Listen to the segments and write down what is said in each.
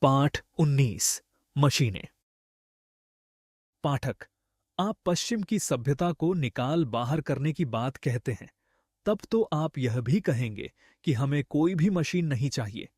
पाठ 19 मशीनें। पाठक, आप पश्चिम की सभ्यता को निकाल बाहर करने की बात कहते हैं, तब तो आप यह भी कहेंगे कि हमें कोई भी मशीन नहीं चाहिए।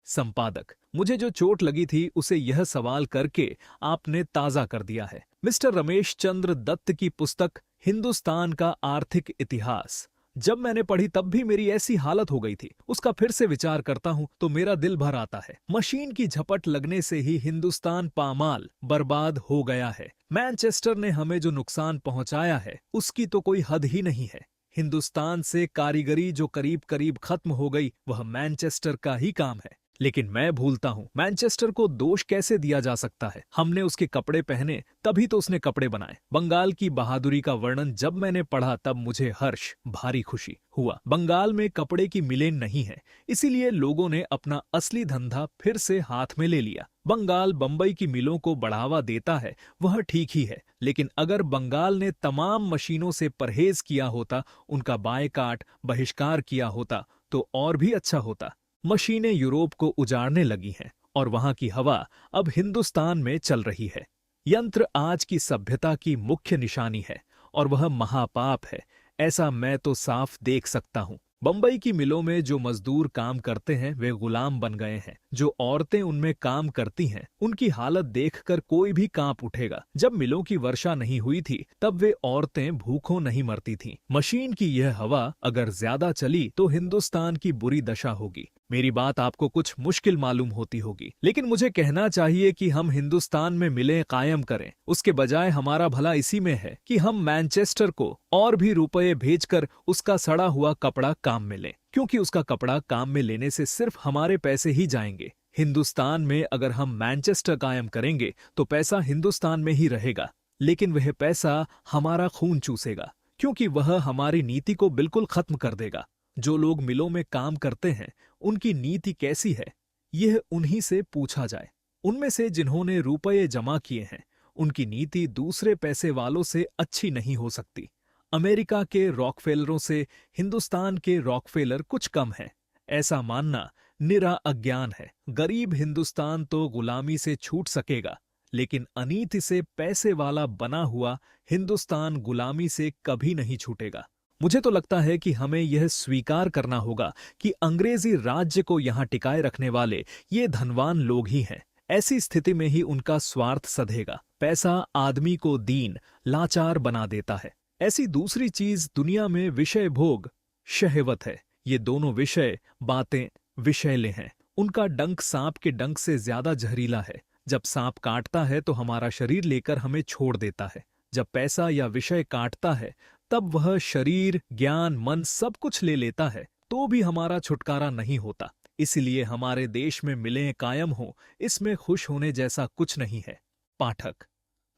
संपादक, मुझे जो चोट लगी थी उसे यह सवाल करके आपने ताजा कर दिया है। मिस्टर रमेश चंद्र दत्त की पुस्तक हिंदुस्तान का आर्थिक इतिहास जब मैंने पढ़ी तब भी मेरी ऐसी हालत हो गई थी। उसका फिर से विचार करता हूं तो मेरा दिल भर आता है। मशीन की झपट लगने से ही हिंदुस्तान पामाल बर्बाद हो गया है। मैनचेस्टर ने हमें जो नुकसान पहुंचाया है उसकी तो कोई हद ही नहीं है। हिंदुस्तान से कारीगरी जो करीब करीब खत्म हो गई वह मैनचेस्टर का ही काम है। लेकिन मैं भूलता हूं मैनचेस्टर को दोष कैसे दिया जा सकता है। हमने उसके कपड़े पहने तभी तो उसने कपड़े बनाए। बंगाल की बहादुरी का वर्णन जब मैंने पढ़ा तब मुझे हर्ष, भारी खुशी हुआ। बंगाल में कपड़े की मिलें नहीं है, इसीलिए लोगों ने अपना असली धंधा फिर से हाथ में ले लिया। बंगाल बंबई की मिलों को बढ़ावा देता है, वह ठीक ही है, लेकिन अगर बंगाल ने तमाम मशीनों से परहेज किया होता, उनका बायकाट, बहिष्कार किया होता तो और भी अच्छा होता। मशीनें यूरोप को उजाड़ने लगी हैं और वहां की हवा अब हिंदुस्तान में चल रही है। यंत्र आज की सभ्यता की मुख्य निशानी है और वह महापाप है, ऐसा मैं तो साफ देख सकता हूं। बंबई की मिलों में जो मजदूर काम करते हैं वे गुलाम बन गए हैं। जो औरतें उनमें काम करती हैं उनकी हालत देखकर कोई भी कांप उठेगा। जब मिलों की वर्षा नहीं हुई थी तब वे औरतें भूखों नहीं मरती थीं। मशीन की यह हवा अगर ज्यादा चली तो हिंदुस्तान की बुरी दशा होगी। मेरी बात आपको कुछ मुश्किल मालूम होती होगी, लेकिन मुझे कहना चाहिए कि हम हिंदुस्तान में मिलें कायम करें। उसके बजाय हमारा भला इसी में है कि हम मैनचेस्टर को और भी रुपये भेजकर उसका सड़ा हुआ कपड़ा काम में लें, क्योंकि उसका कपड़ा काम में लेने से सिर्फ हमारे पैसे ही जाएंगे। हिंदुस्तान में अगर हम मैनचेस्टर कायम करेंगे तो पैसा हिंदुस्तान में ही रहेगा, लेकिन वह पैसा हमारा खून चूसेगा, क्योंकि वह हमारी नीति को बिल्कुल खत्म कर देगा। जो लोग मिलों में काम करते हैं उनकी नीति कैसी है, यह उन्हीं से पूछा जाए। उनमें से जिन्होंने रुपये जमा किए हैं उनकी नीति दूसरे पैसे वालों से अच्छी नहीं हो सकती। अमेरिका के रॉकफेलरों से हिंदुस्तान के रॉकफेलर कुछ कम है, ऐसा मानना निरा अज्ञान है। गरीब हिंदुस्तान तो गुलामी से छूट सकेगा, लेकिन अनीति से पैसे वाला बना हुआ हिंदुस्तान गुलामी से कभी नहीं छूटेगा। मुझे तो लगता है कि हमें यह स्वीकार करना होगा कि अंग्रेजी राज्य को यहाँ टिकाए रखने वाले ये धनवान लोग ही हैं। ऐसी स्थिति में ही उनका स्वार्थ सधेगा। पैसा आदमी को दीन, लाचार बना देता है। ऐसी दूसरी चीज दुनिया में विषय भोग, शहवत है। ये दोनों विषय बातें विषैले हैं। उनका डंक सांप के डंक से ज्यादा जहरीला है। जब सांप काटता है तो हमारा शरीर लेकर हमें छोड़ देता है। जब पैसा या विषय काटता है तब वह शरीर, ज्ञान, मन सब कुछ ले लेता है, तो भी हमारा छुटकारा नहीं होता। इसलिए हमारे देश में मिलें कायम हो, इसमें खुश होने जैसा कुछ नहीं है। पाठक,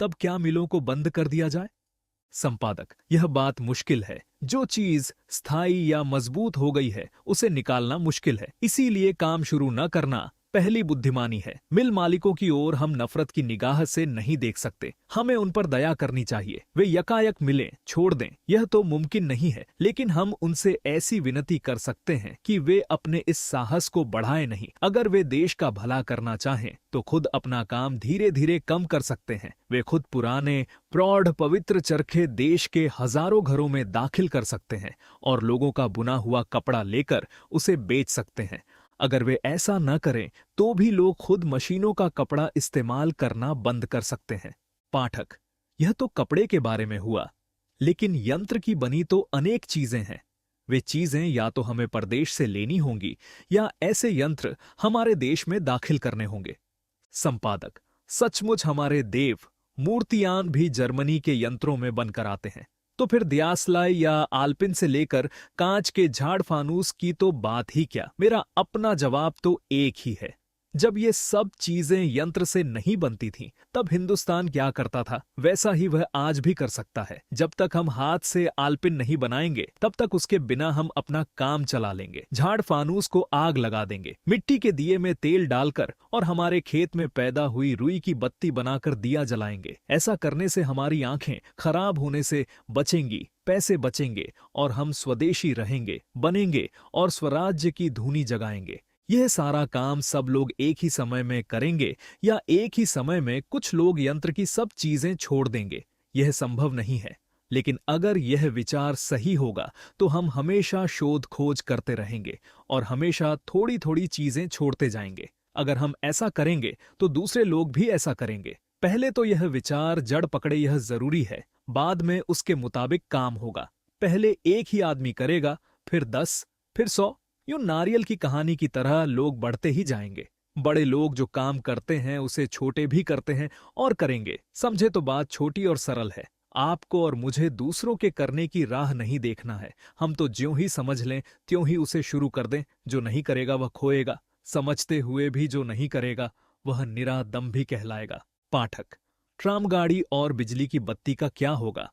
तब क्या मिलों को बंद कर दिया जाए? संपादक, यह बात मुश्किल है। जो चीज स्थायी या मजबूत हो गई है उसे निकालना मुश्किल है, इसीलिए काम शुरू न करना पहली बुद्धिमानी है। मिल मालिकों की ओर हम नफरत की निगाह से नहीं देख सकते, हमें उन पर दया करनी चाहिए। वे यकायक मिलें छोड़ दें यह तो मुमकिन नहीं है, लेकिन हम उनसे ऐसी विनती कर सकते हैं कि वे अपने इस साहस को बढ़ाएं नहीं। अगर वे देश का भला करना चाहें तो खुद अपना काम धीरे धीरे कम कर सकते हैं। वे खुद पुराने प्रौढ़ पवित्र चरखे देश के हजारों घरों में दाखिल कर सकते हैं और लोगों का बुना हुआ कपड़ा लेकर उसे बेच सकते हैं। अगर वे ऐसा न करें तो भी लोग खुद मशीनों का कपड़ा इस्तेमाल करना बंद कर सकते हैं। पाठक, यह तो कपड़े के बारे में हुआ, लेकिन यंत्र की बनी तो अनेक चीजें हैं। वे चीजें या तो हमें परदेश से लेनी होंगी या ऐसे यंत्र हमारे देश में दाखिल करने होंगे। संपादक, सचमुच हमारे देव मूर्तियान भी जर्मनी के यंत्रों में बनकर आते हैं, तो फिर दियासलाई या आल्पिन से लेकर कांच के झाड़ फानूस की तो बात ही क्या। मेरा अपना जवाब तो एक ही है, जब ये सब चीजें यंत्र से नहीं बनती थीं, तब हिंदुस्तान क्या करता था वैसा ही वह आज भी कर सकता है। जब तक हम हाथ से आल्पिन नहीं बनाएंगे तब तक उसके बिना हम अपना काम चला लेंगे। झाड़ फानूस को आग लगा देंगे, मिट्टी के दिए में तेल डालकर और हमारे खेत में पैदा हुई रुई की बत्ती बनाकर दिया जलाएंगे। ऐसा करने से हमारी आंखें खराब होने से बचेंगी, पैसे बचेंगे और हम स्वदेशी रहेंगे, बनेंगे और स्वराज्य की धूनी जगाएंगे। यह सारा काम सब लोग एक ही समय में करेंगे या एक ही समय में कुछ लोग यंत्र की सब चीजें छोड़ देंगे, यह संभव नहीं है। लेकिन अगर यह विचार सही होगा तो हम हमेशा शोध खोज करते रहेंगे और हमेशा थोड़ी थोड़ी चीजें छोड़ते जाएंगे। अगर हम ऐसा करेंगे तो दूसरे लोग भी ऐसा करेंगे। पहले तो यह विचार जड़ पकड़े, यह जरूरी है, बाद में उसके मुताबिक काम होगा। पहले एक ही आदमी करेगा, फिर 10, फिर 100, यूं नारियल की कहानी की तरह लोग बढ़ते ही जाएंगे। बड़े लोग जो काम करते हैं उसे छोटे भी करते हैं और करेंगे। समझे तो बात छोटी और सरल है। आपको और मुझे दूसरों के करने की राह नहीं देखना है। हम तो ज्यों ही समझ लें त्यों ही उसे शुरू कर दें। जो नहीं करेगा वह खोएगा, समझते हुए भी जो नहीं करेगा वह निरा दम भी कहलाएगा। पाठक, ट्राम गाड़ी और बिजली की बत्ती का क्या होगा?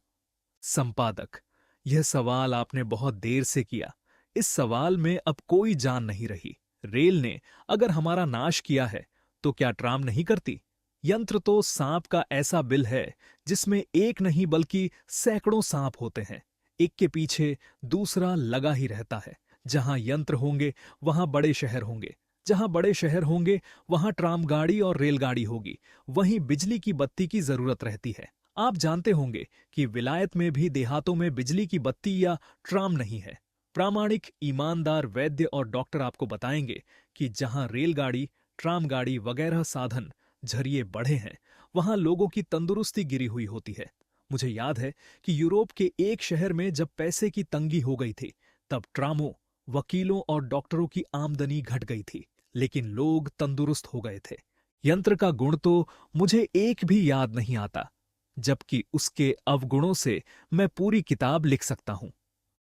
संपादक, यह सवाल आपने बहुत देर से किया। इस सवाल में अब कोई जान नहीं रही। रेल ने अगर हमारा नाश किया है तो क्या ट्राम नहीं करती? यंत्र तो सांप का ऐसा बिल है जिसमें एक नहीं बल्कि सैकड़ों सांप होते हैं। एक के पीछे दूसरा लगा ही रहता है। जहां यंत्र होंगे वहां बड़े शहर होंगे, जहां बड़े शहर होंगे वहां ट्राम गाड़ी और रेलगाड़ी होगी, वहीं बिजली की बत्ती की जरूरत रहती है। आप जानते होंगे कि विलायत में भी देहातों में बिजली की बत्ती या ट्राम नहीं है। प्रामाणिक ईमानदार वैद्य और डॉक्टर आपको बताएंगे कि जहां रेलगाड़ी, ट्राम गाड़ी वगैरह साधन जरिए बढ़े हैं वहां लोगों की तंदुरुस्ती गिरी हुई होती है। मुझे याद है कि यूरोप के एक शहर में जब पैसे की तंगी हो गई थी तब ट्रामों, वकीलों और डॉक्टरों की आमदनी घट गई थी, लेकिन लोग तंदुरुस्त हो गए थे। यंत्र का गुण तो मुझे एक भी याद नहीं आता, जबकि उसके अवगुणों से मैं पूरी किताब लिख सकता हूं।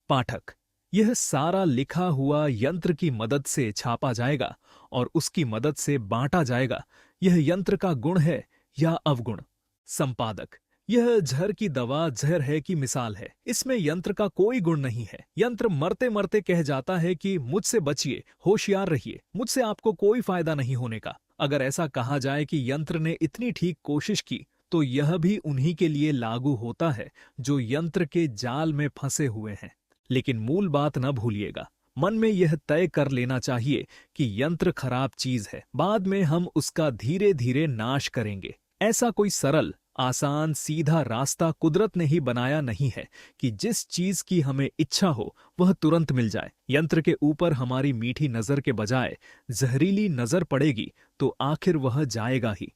पाठक, यह सारा लिखा हुआ यंत्र की मदद से छापा जाएगा और उसकी मदद से बांटा जाएगा। यह यंत्र का गुण है या अवगुण? संपादक, यह जहर की दवा जहर है की मिसाल है। इसमें यंत्र का कोई गुण नहीं है। यंत्र मरते मरते कह जाता है कि मुझसे बचिए, होशियार रहिए, मुझसे आपको कोई फायदा नहीं होने का। अगर ऐसा कहा जाए कि यंत्र ने इतनी ठीक कोशिश की तो यह भी उन्हीं के लिए लागू होता है जो यंत्र के जाल में फंसे हुए हैं। लेकिन मूल बात न भूलिएगा, मन में यह तय कर लेना चाहिए कि यंत्र खराब चीज है, बाद में हम उसका धीरे धीरे नाश करेंगे। ऐसा कोई सरल, आसान, सीधा रास्ता कुदरत ने ही बनाया नहीं है कि जिस चीज की हमें इच्छा हो वह तुरंत मिल जाए। यंत्र के ऊपर हमारी मीठी नजर के बजाय जहरीली नजर पड़ेगी तो आखिर वह जाएगा ही।